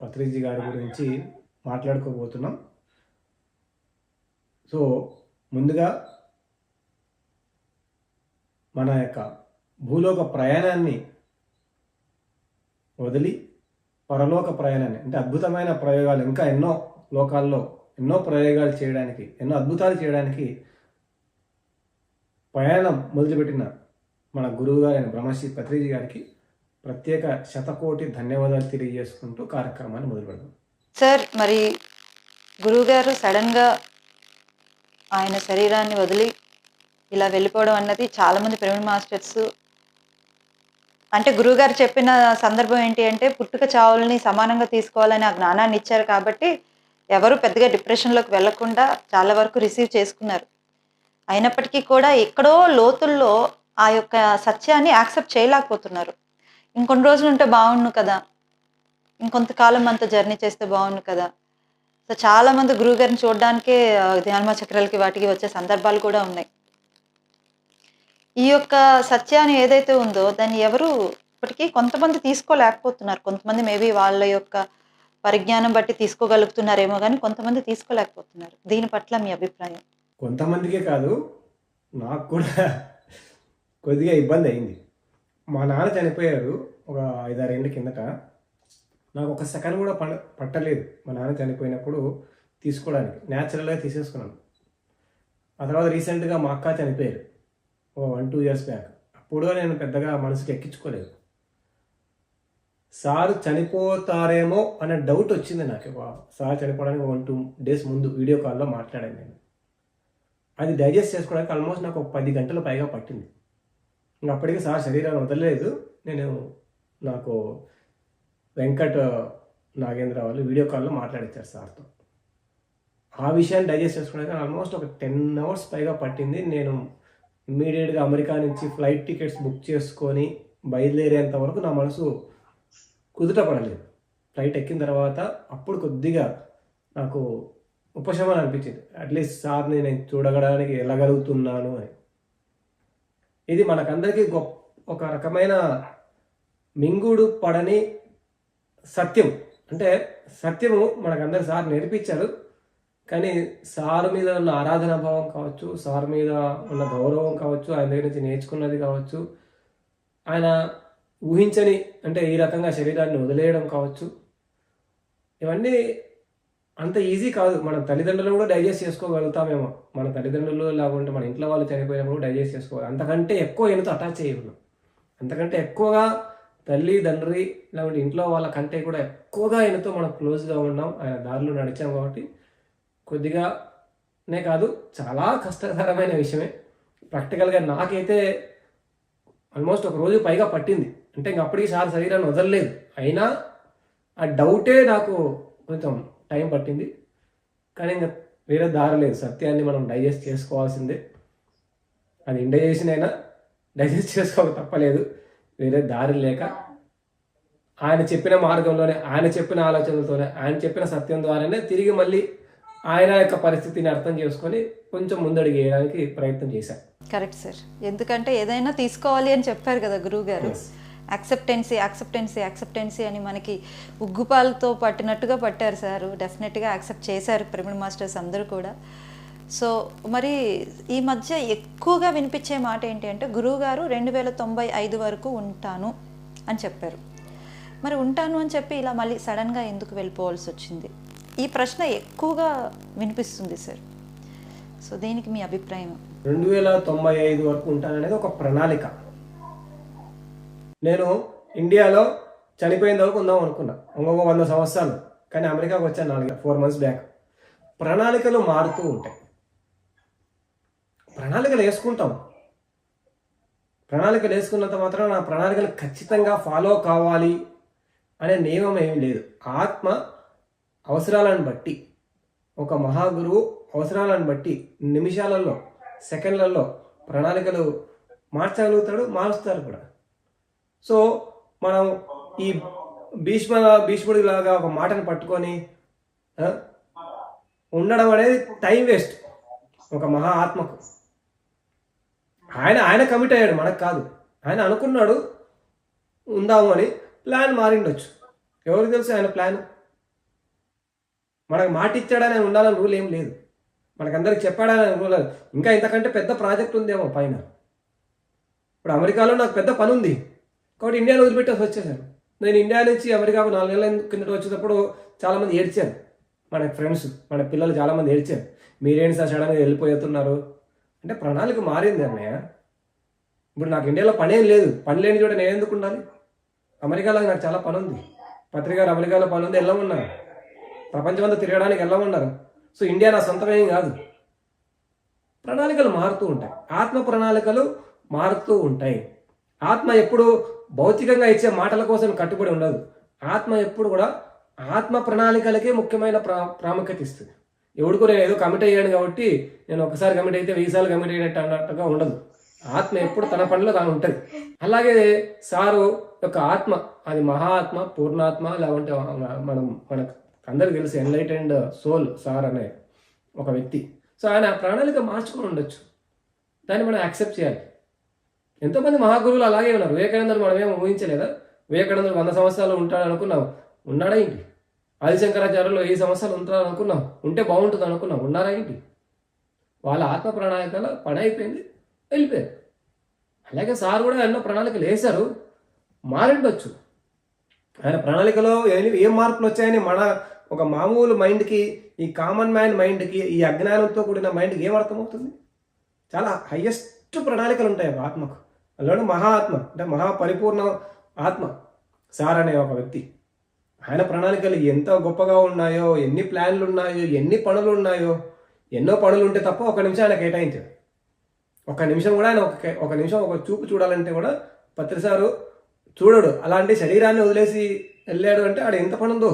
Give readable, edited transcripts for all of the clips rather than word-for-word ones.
పత్రిజీ గారి గురించి మాట్లాడుకోబోతున్నాం. సో ముందుగా మన యొక్క భూలోక ప్రయాణాన్ని వదిలి పరలోక ప్రయాణాన్ని, అంటే అద్భుతమైన ప్రయోగాలు, ఇంకా ఎన్నో లోకాల్లో ఎన్నో ప్రయోగాలు చేయడానికి, ఎన్నో అద్భుతాలు చేయడానికి ప్రయాణం మొదలుపెట్టిన మన గురువు గారైన బ్రహ్మశ్రీ పత్రిజీ గారికి ప్రత్యేక శతకోటి ధన్యవాదాలు తెలియజేసుకుంటూ కార్యక్రమాన్ని మొదలు పెడదాం. సార్, మరి గురువుగారు సడన్గా ఆయన శరీరాన్ని వదిలి ఇలా వెళ్ళిపోవడం అన్నది చాలామంది పిరమిడ్ మాస్టర్స్, అంటే గురువుగారు చెప్పిన సందర్భం ఏంటి అంటే పుట్టుక చావుల్ని సమానంగా తీసుకోవాలని ఆ జ్ఞానాన్ని ఇచ్చారు కాబట్టి ఎవరు పెద్దగా డిప్రెషన్లోకి వెళ్లకుండా చాలా వరకు రిసీవ్ చేసుకున్నారు. అయినప్పటికీ కూడా ఎక్కడో లోతుల్లో ఆ యొక్క సత్యాన్ని యాక్సెప్ట్ చేయలేకపోతున్నారు. ఇంకొన్ని రోజులు ఉంటే బాగుండు కదా, ఇంకొంతకాలం అంత జర్నీ చేస్తే బాగుండు కదా. సో చాలామంది గురువుగారిని చూడడానికే ధ్యానమా చక్రాలకి వాటికి వచ్చే సందర్భాలు కూడా ఉన్నాయి. ఈ యొక్క సత్యాన్ని ఏదైతే ఉందో దాన్ని ఎవరు ఇప్పటికీ కొంతమంది తీసుకోలేకపోతున్నారు. కొంతమంది మేబీ వాళ్ళ యొక్క పరిజ్ఞానం బట్టి తీసుకోగలుగుతున్నారేమో కానీ కొంతమంది తీసుకోలేకపోతున్నారు. దీని పట్ల మీ అభిప్రాయం? కొంతమందికే కాదు, నాకు కూడా కొద్దిగా ఇబ్బంది అయింది. మా నాన్న చనిపోయారు ఒక 5-6 ఏళ్ళ కిందట. నాకు ఒక సెకండ్ కూడా పట్టలేదు మా నాన్న చనిపోయినప్పుడు తీసుకోవడానికి. న్యాచురల్గా తీసేసుకున్నాను. ఆ తర్వాత రీసెంట్గా మా అక్క చనిపోయారు 1-2 ఇయర్స్ బ్యాక్. అప్పుడు నేను పెద్దగా మనసుకి ఎక్కించుకోలేదు. సార్ చనిపోతారేమో అనే డౌట్ వచ్చింది నాకు. సార్ చనిపోవడానికి 1-2 డేస్ ముందు వీడియో కాల్లో మాట్లాడాను నేను. అది డైజెస్ట్ చేసుకోవడానికి ఆల్మోస్ట్ నాకు 10 గంటల పైగా పట్టింది. ఇంకా అప్పటికి సార్ శరీరాన్ని వదలలేదు. నాకు వెంకట్ నాగేంద్ర వాళ్ళు వీడియో కాల్లో మాట్లాడించారు సార్తో. ఆ విషయాన్ని డైజెస్ట్ చేసుకోవడానికి ఆల్మోస్ట్ ఒక 10 అవర్స్ పైగా పట్టింది. నేను ఇమ్మీడియట్గా అమెరికా నుంచి ఫ్లైట్ టికెట్స్ బుక్ చేసుకొని బయలుదేరేంత వరకు నా మనసు కుదుట పడలేదు. ఫ్లైట్ ఎక్కిన తర్వాత అప్పుడు కొద్దిగా నాకు ఉపశమనం అనిపించింది. అట్లీస్ట్ సార్ని నేను చూడగడానికి వెళ్ళగలుగుతున్నాను అని. ఇది మనకందరికీ ఒక రకమైన మింగుడు పడని సత్యం. అంటే సత్యము మనకందరు సార్ నేర్పించారు. కానీ సార్ మీద ఉన్న ఆరాధన భావం కావచ్చు, సార్ మీద ఉన్న గౌరవం కావచ్చు, ఆయన దగ్గర నుంచి నేర్చుకున్నది కావచ్చు, ఆయన ఊహించని అంటే ఈ రకంగా శరీరాన్ని వదిలేయడం కావచ్చు, ఇవన్నీ అంత ఈజీ కాదు. మన తల్లిదండ్రులు కూడా డైజెస్ట్ చేసుకోగలుగుతామేమో. మన తల్లిదండ్రులు లేకుంటే మన ఇంట్లో వాళ్ళు చనిపోయినప్పుడు డైజెస్ట్ చేసుకోవాలి. అంతకంటే ఎక్కువ ఈయనతో అటాచ్ అయ్యి అంతకంటే ఎక్కువగా తల్లి తండ్రి లేకుంటే ఇంట్లో వాళ్ళ కంటే కూడా ఎక్కువగా ఆయనతో మనం క్లోజ్గా ఉన్నాం. ఆయన దారిలో నడిచాం కాబట్టి కొద్దిగానే కాదు, చాలా కష్టతరమైన విషయమే. ప్రాక్టికల్గా నాకైతే ఆల్మోస్ట్ ఒక రోజు పైగా పట్టింది. అంటే ఇంక అప్పటికి సార్ శరీరాన్ని వదలలేదు. అయినా ఆ డౌటే నాకు కొంచెం టైం పట్టింది. కానీ ఇంకా వేరే దారి లేదు. సత్యాన్ని మనం డైజెస్ట్ చేసుకోవాల్సిందే. అది ఇండైజెషన్ అయినా డైజెస్ట్ చేసుకోక తప్పలేదు. వేరే దారి లేక ఆయన చెప్పిన మార్గంలోనే, ఆయన చెప్పిన ఆలోచనలతోనే, ఆయన చెప్పిన సత్యం ద్వారానే తిరిగి మళ్ళీ ఆయన యొక్క పరిస్థితిని అర్థం చేసుకొని కొంచెం ముందడుగు వేయడానికి ప్రయత్నం చేశాను. Correct sir. ఎందుకంటే ఏదైనా తీసుకోవాలి అని చెప్పారు కదా గురువు గారు. యాక్సెప్టెన్సీ అని మనకి ఉగ్గుపాలతో పట్టినట్టుగా పట్టారు సార్. డెఫినెట్గా యాక్సెప్ట్ చేశారు పిరమిడ్ మాస్టర్స్ అందరూ కూడా. సో మరి ఈ మధ్య ఎక్కువగా వినిపించే మాట ఏంటి అంటే గురువుగారు 2095 వరకు ఉంటాను అని చెప్పారు. మరి ఉంటాను అని చెప్పి ఇలా మళ్ళీ సడన్గా ఎందుకు వెళ్ళిపోవాల్సి వచ్చింది? ఈ ప్రశ్న ఎక్కువగా వినిపిస్తుంది సార్. సో దీనికి మీ అభిప్రాయం? 2095 వరకు ఉంటాననేది ఒక ప్రణాళిక. నేను ఇండియాలో చనిపోయిన వరకు ఉందాం అనుకున్నా, ఇంకొక 100 సంవత్సరాలు. కానీ అమెరికాకు వచ్చాను 4 మంత్స్ బ్యాక్. ప్రణాళికలు మారుతూ ఉంటాయి. ప్రణాళికలు వేసుకుంటాం. ప్రణాళికలు వేసుకున్నంత మాత్రం నా ప్రణాళికలు ఖచ్చితంగా ఫాలో కావాలి అనే నియమం ఏమీ లేదు. ఆత్మ అవసరాలను బట్టి, ఒక మహాగురువు అవసరాలను బట్టి నిమిషాలలో, సెకండ్లలో ప్రణాళికలు మార్చగలుగుతాడు, మారుస్తారు కూడా. సో మనం ఈ భీష్ముడి లాగా ఒక మాటను పట్టుకొని ఉండడం అనేది టైం వేస్ట్ ఒక మహా ఆత్మకు. ఆయన కమిట్ అయ్యాడు, మనకు కాదు. ఆయన అనుకున్నాడు ఉందాము అని, ప్లాన్ మారిండొచ్చు. ఎవరికి తెలుసు ఆయన ప్లాన్? మనకు మాట ఇచ్చాడని ఉండాలని రూల్ ఏం లేదు, మనకందరికి చెప్పాడని రూల్. ఇంకా ఇంతకంటే పెద్ద ప్రాజెక్ట్ ఉందేమో పైన. ఇప్పుడు అమెరికాలో నాకు పెద్ద పని ఉంది కాబట్టి ఇండియాలో వదిలిపెట్టేసి వచ్చేసాను. నేను ఇండియా నుంచి అమెరికాకు 4 నెలల కిందట వచ్చేటప్పుడు చాలామంది ఏడ్చారు, మన ఫ్రెండ్స్, మన పిల్లలు చాలామంది ఏడ్చారు, మీరేంటి సార్ సడన్గా వెళ్ళిపోతున్నారు అంటే. ప్రణాళిక మారింది అన్నయ్య. ఇప్పుడు నాకు ఇండియాలో పనేం లేదు, పని లేని చోట నేను ఎందుకు ఉండాలి? అమెరికాలో నాకు చాలా పని ఉంది, పత్రికారు అమెరికాలో పని ఉంది, వెళ్ళమన్నారు. ప్రపంచమంతా తిరగడానికి వెళ్ళమన్నారు. సో ఇండియా నా సొంతమేం కాదు. ప్రణాళికలు మారుతూ ఉంటాయి, ఆత్మ ప్రణాళికలు మారుతూ ఉంటాయి. ఆత్మ ఎప్పుడు భౌతికంగా ఇచ్చే మాటల కోసం కట్టుబడి ఉండదు. ఆత్మ ఎప్పుడు కూడా ఆత్మ ప్రణాళికలకే ముఖ్యమైన ప్రాముఖ్యత ఇస్తుంది. ఎవడికో నేను ఏదో కమిట్ అయ్యాను కాబట్టి నేను ఒకసారి కమిట్ అయితే 1000 సార్లు కమిట్ అయినట్టు అన్నట్టుగా ఉండదు. ఆత్మ ఎప్పుడు తన పనిలో తాను ఉంటుంది. అలాగే సారు యొక్క ఆత్మ, అది మహాత్మ, పూర్ణాత్మ, లేకుంటే మనకు అందరికి తెలిసి ఎన్లైటెండ్ సోల్ సార్ అనే ఒక వ్యక్తి. సో ఆయన ప్రణాళిక మార్చుకుని ఉండొచ్చు, దాన్ని మనం యాక్సెప్ట్ చేయాలి. ఎంతోమంది మహాగురువులు అలాగే ఉన్నారు. వివేకానందుడు మనమేమో ఊహించలేదా? వివేకానందుడు 100 సంవత్సరాలు ఉంటాడు అనుకున్నాం, ఉన్నాడా ఏంటి? ఆదిశంకరాచార్యులు 1000 సంవత్సరాలు ఉంటాడు అనుకున్నాం, ఉంటే బాగుంటుంది అనుకున్నాం, ఉన్నారా ఏంటి? వాళ్ళ ఆత్మ ప్రణాళికల పని అయిపోయింది, వెళ్ళిపోయారు. అలాగే సార్ కూడా ఎన్నో ప్రణాళికలు వేశారు, మారిండొచ్చు. ఆయన ప్రణాళికలో ఏం మార్పులు వచ్చాయని మన ఒక మామూలు మైండ్కి, ఈ కామన్ మ్యాన్ మైండ్కి, ఈ అజ్ఞానంతో కూడిన మైండ్కి ఏం అర్థమవుతుంది? చాలా హయ్యెస్ట్ ప్రణాళికలు ఉంటాయి ఆత్మకు. అందులో మహాత్మ అంటే మహాపరిపూర్ణ ఆత్మ సార్ అనే ఒక వ్యక్తి. ఆయన ప్రణాళికలు ఎంత గొప్పగా ఉన్నాయో, ఎన్ని ప్లాన్లు ఉన్నాయో, ఎన్ని పనులు ఉన్నాయో. ఎన్నో పనులు ఉంటే తప్ప 1 నిమిషం ఆయన కేటాయించాడు. 1 నిమిషం కూడా ఆయన ఒక నిమిషం ఒక చూపు చూడాలంటే కూడా పత్రిసారు చూడడు. అలాంటి శరీరాన్ని వదిలేసి వెళ్ళాడు అంటే ఆడ ఎంత పని ఉందో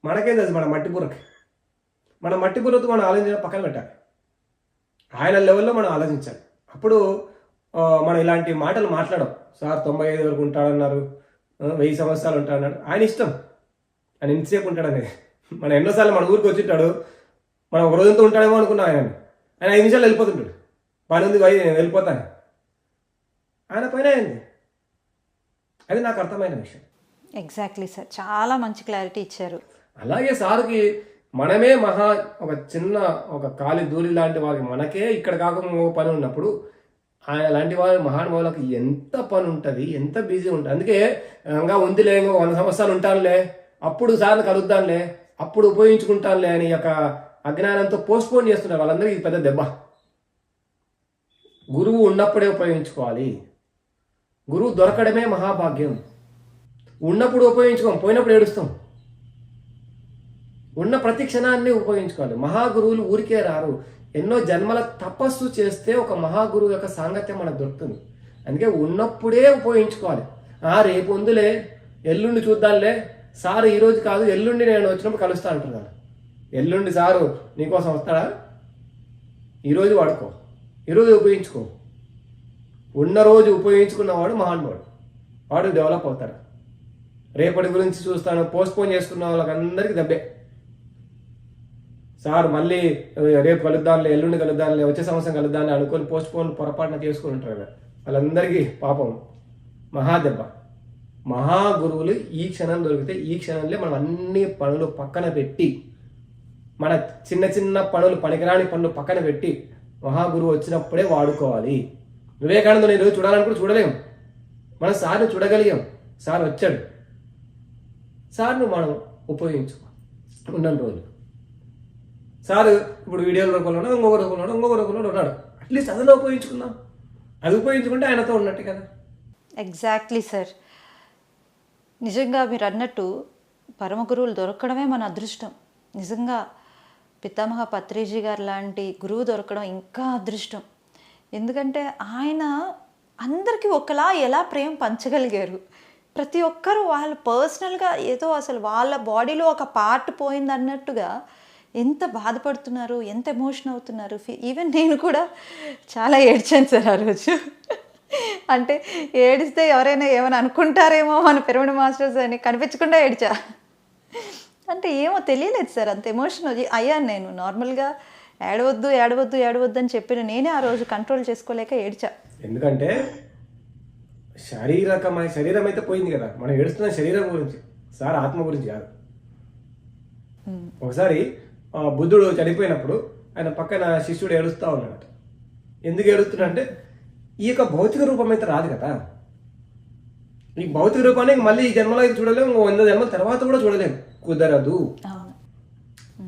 మనకేం తెలుసు. మన మట్టి బుర్రతో మనం ఆలోచించడం పక్కన పెట్టాలి, ఆయన లెవెల్లో మనం ఆలోచించాలి. అప్పుడు మనం ఇలాంటి మాటలు మాట్లాడం. సార్ 95 వరకు ఉంటాడన్నారు, 1000 సంవత్సరాలు ఉంటాడన్నాడు. ఆయన ఇష్టం, ఆయన ఇంతసేపు ఉంటాడనేది. మనం ఎన్నోసార్లు మన ఊరికి వచ్చింటాడు, మనం ఒక రోజంతా ఉంటాడేమో అనుకున్నాం. ఆయన 5 నిమిషాలు వెళ్ళిపోతుంటాడు, పని ఉంది వెళ్ళిపోతాను. ఆయన పైన అయింది, అది నాకు అర్థమైన విషయం. ఎగ్జాక్ట్లీ సార్, చాలా మంచి క్లారిటీ ఇచ్చారు. అలాగే సార్కి మనమే ఒక చిన్న ఒక కాలి దూరి లాంటి వారికి మనకే ఇక్కడ కాకుండా పని ఉన్నప్పుడు ఆయన లాంటి వారి మహానుభావులకు ఎంత పని ఉంటుంది, ఎంత బిజీ ఉంటుంది. అందుకే ఇంకా ఉందిలే, 100 సంవత్సరాలు ఉంటానులే, అప్పుడు సార్ని కలుద్దాంలే, అప్పుడు ఉపయోగించుకుంటానులే అని యొక్క అజ్ఞానంతో పోస్ట్పోన్ చేస్తున్నారు. వాళ్ళందరికీ ఇది పెద్ద దెబ్బ. గురువు ఉన్నప్పుడే ఉపయోగించుకోవాలి. గురువు దొరకడమే మహాభాగ్యం. ఉన్నప్పుడు ఉపయోగించుకోం, పోయినప్పుడు ఏడుస్తాం. ఉన్న ప్రతి క్షణాన్ని ఉపయోగించుకోవాలి. మహాగురువులు ఊరికే రారు, ఎన్నో జన్మల తపస్సు చేస్తే ఒక మహాగురువు యొక్క సాంగత్యం మనకు దొరుకుతుంది. అందుకే ఉన్నప్పుడే ఉపయోగించుకోవాలి. రేపు ఉందిలే, ఎల్లుండి చూద్దాంలే, సారు ఈరోజు కాదు ఎల్లుండి నేను వచ్చినప్పుడు కలుస్తా అంటున్నాను. ఎల్లుండి సారు నీకోసం వస్తాడా? ఈరోజు వాడుకో, ఈరోజు ఉపయోగించుకో. ఉన్న రోజు ఉపయోగించుకున్నవాడు మహానుభావుడు, వాడు డెవలప్ అవుతాడు. రేపటి గురించి చూస్తాను పోస్ట్పోన్ చేసుకున్న వాళ్ళకందరికీ దెబ్బే. సార్ మళ్ళీ రేపు కలుద్దాంలే, ఎల్లుండి కలుద్దాంలే, వచ్చే సంవత్సరం కలుద్దాంలే అనుకొని పోస్ట్పోన్ పొరపాటున చేసుకుని ఉంటారు. వాళ్ళందరికీ పాపం మహాదెబ్బ. మహాగురువులు ఈ క్షణం దొరికితే ఈ క్షణంలో మనం అన్ని పనులు పక్కన పెట్టి, మన చిన్న చిన్న పనులు, పనికిరాని పనులు పక్కన పెట్టి మహాగురువు వచ్చినప్పుడే వాడుకోవాలి. వివేకానందుని ఈరోజు చూడాలనుకుంటే చూడలేము, మనం సార్ని చూడగలిగాం. సార్ వచ్చాడు, సార్ను మనం ఉపయోగించుకో ఉన్న రోజులు. సార్ ఇప్పుడు వీడియోల రూపంలో ఉన్నాడు, ఇంకొక రూపంలో ఉన్నాడు. అట్లీస్ట్ అదిలో ఉపయోగించుకుందాం. అది ఉపయోగించుకుంటే ఆయనతో ఉన్నట్టు కదా. ఎగ్జాక్ట్లీ సార్, నిజంగా మీరు అన్నట్టు పరమ గురువులు దొరకడమే మన అదృష్టం. నిజంగా పితామహ పత్రిజీ గారు లాంటి గురువు దొరకడం ఇంకా అదృష్టం. ఎందుకంటే ఆయన అందరికీ ఒకలా ఎలా ప్రేమ పంచగలిగారు. ప్రతి ఒక్కరూ వాళ్ళు పర్సనల్గా ఏదో అసలు వాళ్ళ బాడీలో ఒక పార్ట్ పోయింది అన్నట్టుగా ఎంత బాధపడుతున్నారు, ఎంత ఎమోషన్ అవుతున్నారు. ఈవెన్ నేను కూడా చాలా ఏడ్చాను సార్ ఆ రోజు. అంటే ఏడిస్తే ఎవరైనా ఏమైనా అనుకుంటారేమో మన పిరమిడ్ మాస్టర్స్ అని కనిపించకుండా ఏడ్చా. అంటే ఏమో తెలియలేదు సార్, అంత ఎమోషన్ అయ్యాను నేను. నార్మల్గా ఏడవద్దు అని చెప్పిన నేనే ఆ రోజు కంట్రోల్ చేసుకోలేక ఏడ్చా. ఎందుకంటే శరీరం అయితే పోయింది కదా, మనం ఏడుస్తున్న శరీరం గురించి, సార్ ఆత్మ గురించి కాదు. ఒకసారి బుద్ధుడు చనిపోయినప్పుడు ఆయన పక్కన శిష్యుడు ఏడుస్తూ ఉన్నాడట. ఎందుకు ఏడుస్తున్నాడంటే ఈ యొక్క భౌతిక రూపం అయితే రాదు కదా, ఈ భౌతిక రూపాన్ని మళ్ళీ ఈ జన్మలో అయితే చూడలేము, 100 జన్మల తర్వాత కూడా చూడలేము, కుదరదు.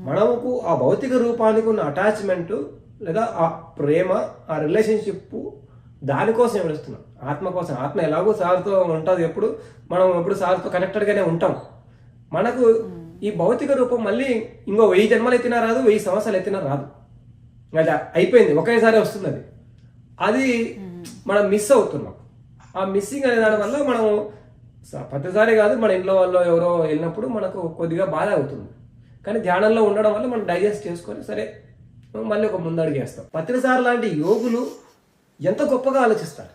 మనకు ఆ భౌతిక రూపానికి ఉన్న అటాచ్మెంట్ లేదా ఆ ప్రేమ, ఆ రిలేషన్షిప్, దానికోసం ఏడుస్తున్నాం, ఆత్మ కోసం. ఆత్మ ఎలాగో సార్తో ఉంటుంది, మనం ఎప్పుడు సార్తో కనెక్టెడ్గానే ఉంటాం. మనకు ఈ భౌతిక రూపం మళ్ళీ ఇంకో 1000 జన్మలు ఎత్తినా రాదు, 1000 సంవత్సరాలు ఎత్తినా రాదు, అది అయిపోయింది, ఒకేసారి వస్తుంది. అది మనం మిస్ అవుతున్నాం. ఆ మిస్సింగ్ అనే దాని వల్ల మనం ప్రతిసారి కాదు, మన ఇంట్లో వాళ్ళు ఎవరో వెళ్ళినప్పుడు మనకు కొద్దిగా బాధ అవుతుంది. కానీ ధ్యానంలో ఉండడం వల్ల మనం డైజెస్ట్ చేసుకొని సరే మళ్ళీ ఒక ముందడుగు వేస్తాం. పత్రిసార్ లాంటి యోగులు ఎంత గొప్పగా ఆలోచిస్తారు.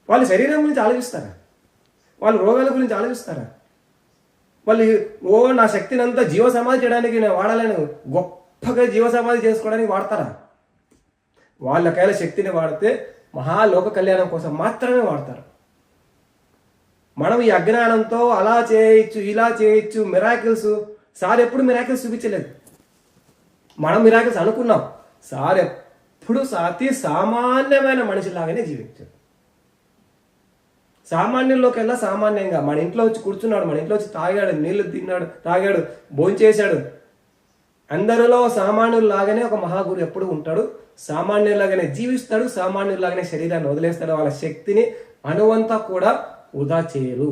వాళ్ళ శరీరం గురించి ఆలోచిస్తారా? వాళ్ళ రోగాల గురించి ఆలోచిస్తారా? వాళ్ళు నా శక్తిని అంతా జీవ సమాధి చేయడానికి నేను వాడాలని గొప్పగా జీవ సమాధి చేసుకోవడానికి వాడతారా? వాళ్ళకైనా శక్తిని వాడితే మహాలోక కళ్యాణం కోసం మాత్రమే వాడతారు. మనం ఈ అజ్ఞానంతో అలా చేయొచ్చు, ఇలా చేయొచ్చు, మిరాకిల్స్. సార్ ఎప్పుడు మిరాకిల్స్ చూపించలేదు. మనం మిరాకిల్స్ అనుకున్నాం. సార్ ఎప్పుడు అతి సామాన్యమైన మనిషిలాగానే జీవించాడు. సామాన్యంలోకెల్లా సామాన్యంగా మన ఇంట్లో వచ్చి కూర్చున్నాడు, మన ఇంట్లో వచ్చి తాగాడు, నీళ్లు తిన్నాడు, తాగాడు, భోంచేశాడు. అందరిలో సామాన్యుల్లాగానే ఒక మహాగురు ఎప్పుడు ఉంటాడు. సామాన్యులాగానే జీవిస్తాడు, సామాన్యులాగానే శరీరాన్ని వదిలేస్తాడు. వాళ్ళ శక్తిని అణువంతా కూడా వృధా చేయరు.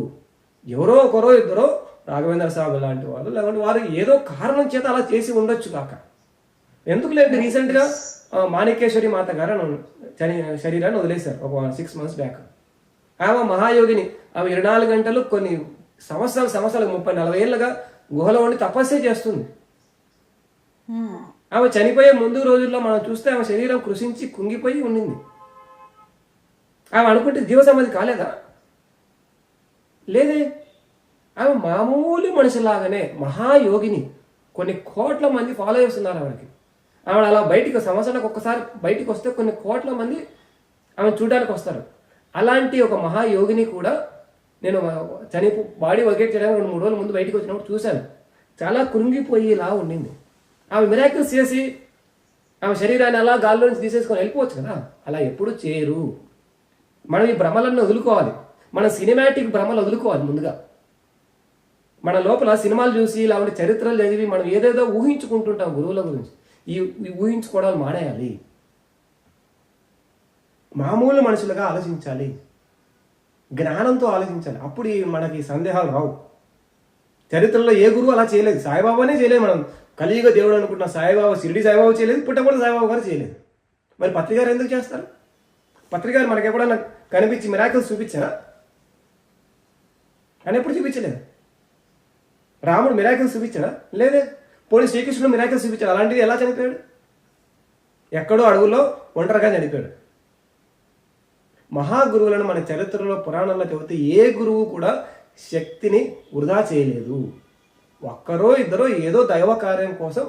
ఎవరో ఒకరో ఇద్దరో రాఘవేంద్ర స్వామి లాంటి వాళ్ళు, లేకుంటే వారు ఏదో కారణం చేత అలా చేసి ఉండొచ్చు కాక. ఎందుకు లేదు, రీసెంట్గా మాణిక్యేశ్వరి మాత గారు శరీరాన్ని వదిలేశారు ఒక 6 months బ్యాక్. ఆమె మహాయోగిని. ఆమె 24 గంటలు కొన్ని సంవత్సరాలు 30-40 ఏళ్ళగా గుహలో ఉండి తపస్సే చేస్తుంది. ఆమె చనిపోయే ముందు రోజుల్లో మనం చూస్తే ఆమె శరీరం కృషించి కుంగిపోయి ఉండింది. ఆమె అనుకుంటే జీవ సమాధి కాలేదా? లేదే. ఆమె మామూలు మనిషిలాగానే మహాయోగిని. కొన్ని కోట్ల మంది ఫాలోయర్స్ ఉన్నారు ఆవిడకి. ఆవిడ అలా బయటికి సంవత్సరానికి ఒక్కసారి బయటికి వస్తే కొన్ని కోట్ల మంది ఆమె చూడడానికి వస్తారు. అలాంటి ఒక మహాయోగిని కూడా నేను బాడీ వకేట్ చేయడానికి 2-3 రోజుల ముందు బయటికి వచ్చినప్పుడు చూశాను. చాలా కృంగిపోయేలా ఉండింది. ఆమె మిరాకిల్స్ చేసి ఆమె శరీరాన్ని అలా గాల్లో నుంచి తీసేసుకొని వెళ్ళిపోవచ్చు కదా. అలా ఎప్పుడు చేయరు. మనం ఈ భ్రమలను వదులుకోవాలి. మన సినిమాటిక్ భ్రమలు వదులుకోవాలి. ముందుగా మన లోపల సినిమాలు చూసి ఇలాంటి చరిత్రలు చదివి మనం ఏదేదో ఊహించుకుంటుంటాం గురువుల గురించి. ఈ ఊహించుకోవడాలు మానేయాలి. మామూలు మనుషులుగా ఆలోచించాలి, జ్ఞానంతో ఆలోచించాలి. అప్పుడు మనకి సందేహాలు రావు. చరిత్రలో ఏ గురువు అలా చేయలేదు. సాయిబాబానే చేయలేదు. మనం కలియుగ దేవుడు అనుకుంటున్న సాయిబాబా, షిరిడి సాయిబాబా చేయలేదు, పుట్టపూడి సాయిబాబా గారు చేయలేదు. మరి పత్రికారు ఎందుకు చేస్తారు? పత్రికారు మనకి ఎప్పుడన్నా కనిపించి మిరాకిల్స్ చూపించారా? అని ఎప్పుడు చూపించలేదు. రాముడు మిరాకిల్స్ చూపించాడా? లేదే. పోనీ శ్రీకృష్ణుడు మిరాకిల్స్ చూపించాడు. అలాంటిది ఎలా చనిపోయాడు? ఎక్కడో అడవుల్లో ఒంటరిగా చనిపోయాడు. మహాగురువులను మన చరిత్రలో పురాణంలో చదివితే ఏ గురువు కూడా శక్తిని వృధా చేయలేదు. ఒక్కరో ఇద్దరో ఏదో దైవ కార్యం కోసం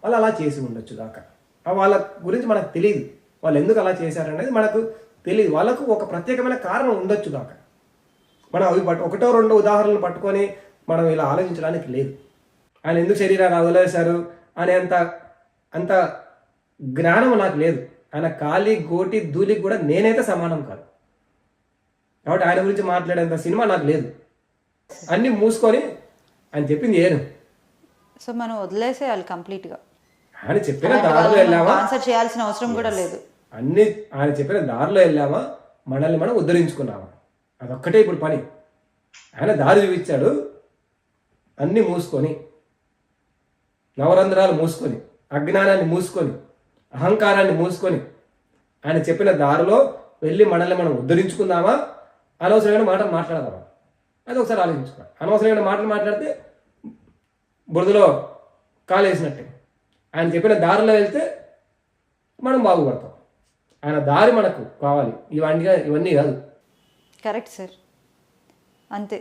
వాళ్ళు అలా చేసి ఉండొచ్చు దాకా. వాళ్ళ గురించి మనకు తెలియదు. వాళ్ళు ఎందుకు అలా చేశారనేది మనకు తెలియదు. వాళ్ళకు ఒక ప్రత్యేకమైన కారణం ఉండొచ్చు దాకా. మనం అవి 1-2 ఉదాహరణలు పట్టుకొని మనం ఇలా ఆలోచించడానికి లేదు. ఆయన ఎందుకు శరీరాన్ని వదిలేశారు అనే అంత జ్ఞానం నాకు లేదు. ఆయన కాలి గోటి ధూళికి కూడా నేనైతే సమానం కాదు. కాబట్టి ఆయన గురించి మాట్లాడేంత సినిమా నాకు లేదు. అన్నీ మూసుకొని ఆయన చెప్పింది ఏను. సో మనం వదిలేసేయాలి కంప్లీట్గా. ఆయన చెప్పిన దారిలో వెళ్ళామా, ఆన్సర్ చేయాల్సిన అవసరం కూడా లేదు. అన్ని ఆయన చెప్పిన దారిలో వెళ్ళామా, మనల్ని మనం ఉద్ధరించుకున్నామా, అదొక్కటే ఇప్పుడు పని. ఆయన దారి చూపించాడు. అన్నీ మూసుకొని, నవరంధ్రాలు మూసుకొని, అజ్ఞానాన్ని మూసుకొని, అహంకారాన్ని మూసుకొని ఆయన చెప్పిన దారిలో వెళ్ళి మనల్ని మనం ఉద్ధరించుకుందామా, అనవసరమైన మాటలు మాట్లాడదామా, అది ఒకసారి ఆలోచించుకోవాలి. అనవసరమైన మాటలు మాట్లాడితే బురదలో కాలేసినట్టే. ఆయన చెప్పిన దారిలో వెళ్తే మనం బాగుపడతాం. ఆయన దారి మనకు కావాలి, ఇవన్నీ కాదు. కరెక్ట్ సార్, అంతే.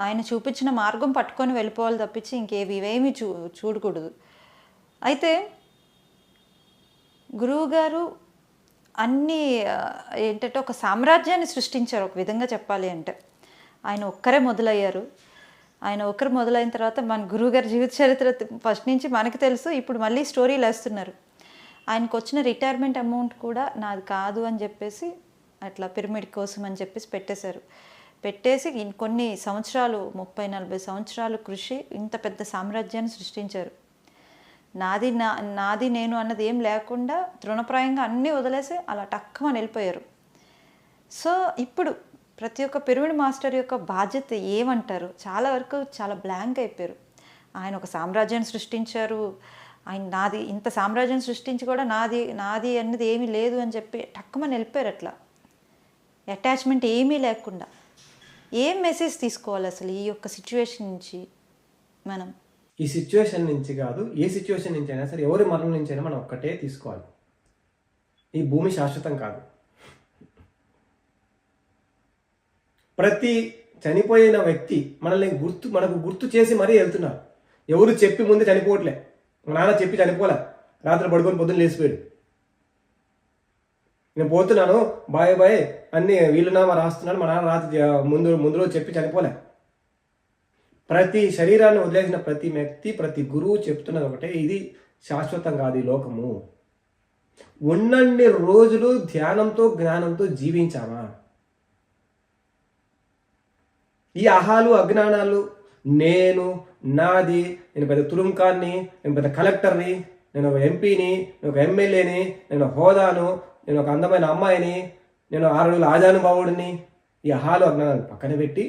ఆయన చూపించిన మార్గం పట్టుకొని వెళ్ళిపోవాలి తప్పించి ఇవేమీ చూడకూడదు. అయితే గురువుగారు అన్నీ ఏంటంటే ఒక సామ్రాజ్యాన్ని సృష్టించారు. ఒక విధంగా చెప్పాలి అంటే ఆయన ఒక్కరే మొదలయ్యారు. ఆయన ఒకరు మొదలైన తర్వాత మన గురువుగారి జీవిత చరిత్ర ఫస్ట్ నుంచి మనకి తెలుసు. ఇప్పుడు మళ్ళీ స్టోరీలు వేస్తున్నారు. ఆయనకు వచ్చిన రిటైర్మెంట్ అమౌంట్ కూడా నాది కాదు అని చెప్పేసి అట్లా పిరమిడ్ కోసం అని చెప్పేసి పెట్టేసి కొన్ని సంవత్సరాలు 30-40 సంవత్సరాలు కృషి ఇంత పెద్ద సామ్రాజ్యాన్ని సృష్టించారు. నాది నేను అన్నది ఏం లేకుండా తృణప్రాయంగా అన్నీ వదిలేసి అలా టక్కుమని వెళ్ళిపోయారు. సో ఇప్పుడు ప్రతి ఒక్క పిరమిడ్ మాస్టర్ యొక్క బాధ్యత ఏమంటారు? చాలా వరకు చాలా బ్లాంక్ అయిపోయారు. ఆయన ఒక సామ్రాజ్యాన్ని సృష్టించారు. ఆయన ఇంత సామ్రాజ్యం సృష్టించి కూడా నాది అన్నది ఏమీ లేదు అని చెప్పి టక్కుమని వెళ్ళిపోయారు. అట్లా అటాచ్మెంట్ ఏమీ లేకుండా ఏం మెసేజ్ తీసుకోవాలి అసలు ఈ యొక్క సిచ్యువేషన్ నుంచి మనం? ఈ సిచ్యువేషన్ నుంచి కాదు, ఏ సిచ్యువేషన్ నుంచి అయినా సరే, ఎవరి మరణం నుంచి అయినా మనం ఒక్కటే తీసుకోవాలి. ఈ భూమి శాశ్వతం కాదు. ప్రతి చనిపోయిన వ్యక్తి మనకు గుర్తు చేసి మరీ వెళ్తున్నారు. ఎవరు చెప్పి ముందు చనిపోవట్లే. మా నాన్న చెప్పి చనిపోలే, రాత్రి పడుకొని పొద్దున్న లేచిపోయాడు. నేను పోతున్నాను బాయ్ బాయ్ అన్ని వీలునామా రాస్తున్నాను, మా నాన్న రాత్రి ముందు రోజు చెప్పి చనిపోలే. ప్రతి శరీరాన్ని వదిలేసిన ప్రతి వ్యక్తి, ప్రతి గురువు చెప్తున్నది ఒకటే, ఇది శాశ్వతం కాదు ఈ లోకము. ఉన్నన్ని రోజులు ధ్యానంతో జ్ఞానంతో జీవించామా? ఈ అహాలు అజ్ఞానాలు, నాది, నేను పెద్ద తురుంకాన్ని, నేను పెద్ద కలెక్టర్ని, నేను ఒక ఎంపీని, నేను ఒక ఎమ్మెల్యేని, నేను హోదాను, నేను ఒక అందమైన అమ్మాయిని, నేను 6 అడుగుల ఆజానుభావుడిని, ఈ అహాలు అజ్ఞానాలు పక్కన పెట్టి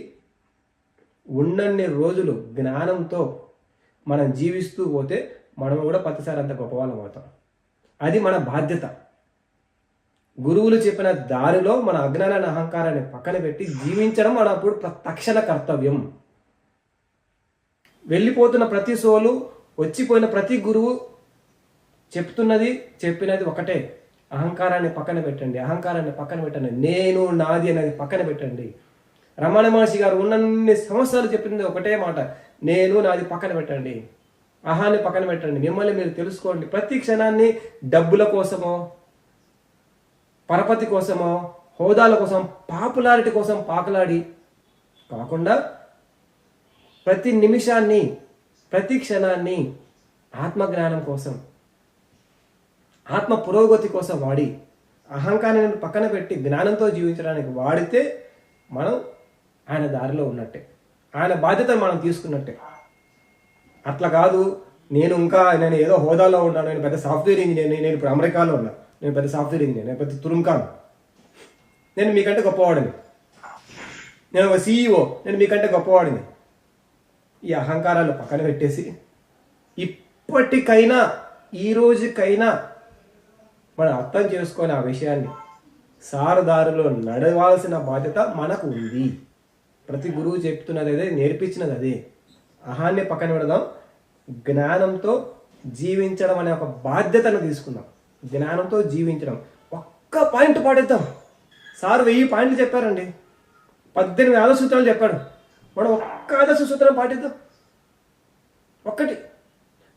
ఉన్నన్ని రోజులు జ్ఞానంతో మనం జీవిస్తూ పోతే మనం కూడా ప్రతిసారి అంత గొప్పవాళ్ళం అవుతాం. అది మన బాధ్యత. గురువులు చెప్పిన దారిలో మన అజ్ఞానాన్ని అహంకారాన్ని పక్కన పెట్టి జీవించడం మన అప్పుడు తక్షణ కర్తవ్యం. వెళ్ళిపోతున్న ప్రతి సోలు, వచ్చిపోయిన ప్రతి గురువు చెప్పినది ఒకటే, అహంకారాన్ని పక్కన పెట్టండి, అహంకారాన్ని పక్కన పెట్టండి, నేను నాది అనేది పక్కన పెట్టండి. రమణ మహర్షి గారు ఉన్నన్ని సంవత్సరాలు చెప్పింది ఒకటే మాట, నేను నాది పక్కన పెట్టండి, అహాన్ని పక్కన పెట్టండి, మిమ్మల్ని మీరు తెలుసుకోండి. ప్రతి క్షణాన్ని డబ్బుల కోసమో, పరపతి కోసమో, హోదాల కోసం, పాపులారిటీ కోసం పాకులాడి కాకుండా ప్రతి నిమిషాన్ని, ప్రతి క్షణాన్ని ఆత్మజ్ఞానం కోసం, ఆత్మ పురోగతి కోసం వాడి అహంకారాన్ని పక్కన పెట్టి జ్ఞానంతో జీవించడానికి వాడితే మనం ఆయన దారిలో ఉన్నట్టే, ఆయన బాధ్యతను మనం తీసుకున్నట్టే. అట్లా కాదు, నేను ఏదో హోదాలో ఉన్నాను, నేను పెద్ద సాఫ్ట్వేర్ ఇంజనీర్, నేను ఇప్పుడు అమెరికాలో ఉన్నా, నేను పెద్ద సాఫ్ట్వేర్ ఇంజనీర్, నేను పెద్ద తురుంకాను, నేను మీకంటే గొప్పవాడిని, నేను ఒక CEO, నేను మీకంటే గొప్పవాడిని. ఈ అహంకారాలు పక్కన పెట్టేసి ఇప్పటికైనా, ఈ రోజుకైనా మనం అర్థం చేసుకొని ఆ విషయాన్ని సారదారిలో నడవాల్సిన బాధ్యత మనకు ఉంది. ప్రతి గురువు చెప్తున్నది అదే, నేర్పించినది అదే. అహాన్ని పక్కన పెడదాం, జ్ఞానంతో జీవించడం అనే ఒక బాధ్యతను తీసుకుందాం. జ్ఞానంతో జీవించడం, ఒక్క పాయింట్ పాటిద్దాం. సార్ 1000 పాయింట్లు చెప్పారండి, 18 ఆదర్శ సూత్రాలు చెప్పాడు. మనం ఒక్క ఆదర్శ సూత్రం పాటిద్దాం, ఒక్కటి.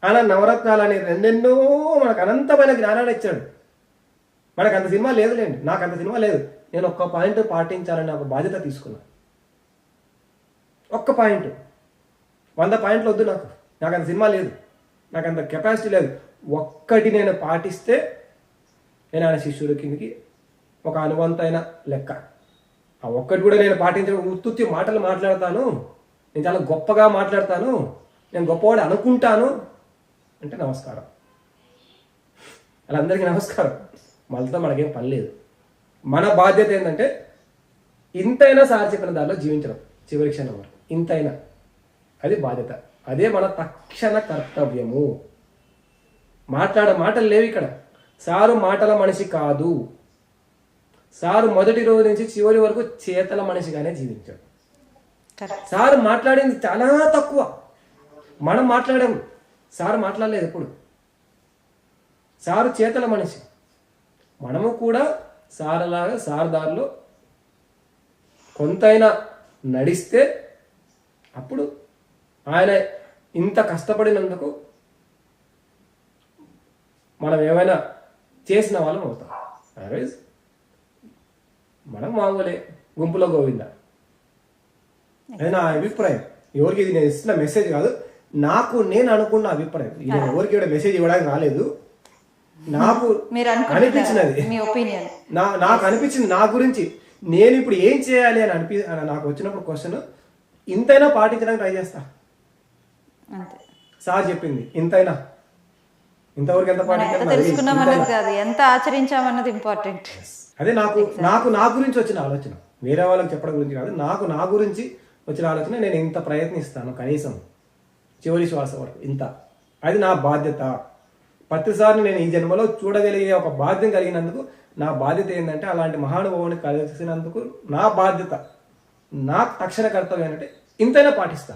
అలా నవరత్నాలని రెండెన్నో మనకు అనంతమైన జ్ఞానాన్ని ఇచ్చాడు. మనకు అంత సినిమా లేదులేండి, నాకు అంత సినిమా లేదు. నేను ఒక్క పాయింట్ పాటించాలని ఒక బాధ్యత తీసుకున్నా. ఒక్క పాయింట్, 100 పాయింట్లు వద్దు నాకు అంత సినిమా లేదు, నాకు అంత కెపాసిటీ లేదు. ఒక్కటి నేను పాటిస్తే నేను ఆయన శిష్యుడి కిందకి ఒక అనువంతైన లెక్క. ఆ ఒక్కటి కూడా నేను పాటించడం, ఉత్తుత్తి మాటలు మాట్లాడతాను, నేను చాలా గొప్పగా మాట్లాడతాను, నేను గొప్పవాడు అనుకుంటాను అంటే నమస్కారం. వాళ్ళందరికీ నమస్కారం. వాళ్ళతో మనకేం పని లేదు. మన బాధ్యత ఏంటంటే ఇంతైనా సార్ చెప్పిన దానిలో జీవించడం, చివరి క్షణం వరకు ఇంతైనా, అది బాధ్యత. అదే మన తక్షణ కర్తవ్యము. మాటలు లేవు ఇక్కడ. సారు మాటల మనిషి కాదు. సారు మొదటి రోజు నుంచి చివరి వరకు చేతల మనిషిగానే జీవించాడు. సారు మాట్లాడింది చాలా తక్కువ, మనం మాట్లాడాము. సారు మాట్లాడలేదు ఎప్పుడు. సారు చేతల మనిషి. మనము కూడా సారలాగా సారదారిలో కొంతైనా నడిస్తే అప్పుడు ఆయన ఇంత కష్టపడినందుకు మనం ఏమైనా చేసిన వాళ్ళం అవుతాం. అదర్వైజ్ మనం మామూలే, గుంపులో గోవింద. అది నా అభిప్రాయం. ఎవరికి ఇది నేను ఇస్తున్న మెసేజ్ కాదు, నాకు నేను అనుకున్న అభిప్రాయం. ఇది నేను ఎవరికి కూడా మెసేజ్ ఇవ్వడానికి రాలేదు, నాకు మీరు అనిపించినది, మీ ఒపీనియన్. నాకు అనిపించింది నా గురించి. నేను ఇప్పుడు ఏం చేయాలి అని నాకు వచ్చినప్పుడు క్వశ్చన్, ఇంతైనా పాటించడానికి ట్రై చేస్తా. అంతే. సార్ చెప్పింది ఇంతైనా, ఇంతవరకు ఎంత ఎంత తెలుసుకున్నాం అన్నది కాదు, ఎంత ఆచరించామన్నది ఇంపార్టెంట్. అదే నాకు నా గురించి వచ్చిన ఆలోచన, వేరే వాళ్ళకి చెప్పడం గురించి కాదు, నా గురించి వచ్చిన ఆలోచన. నేను ఇంత ప్రయత్నిస్తాను కనీసం చివరి శ్వాస వరకు, ఇంత. అది నా బాధ్యత. ప్రతిసారి నేను ఈ జన్మలో చూడగలిగే ఒక బాధ్యత కలిగినందుకు నా బాధ్యత ఏంటంటే, అలాంటి మహానుభావుని కలిసినందుకు నా బాధ్యత, నా తక్షణ కర్తవ్యం ఏంటంటే ఇంతైనా పాటిస్తా.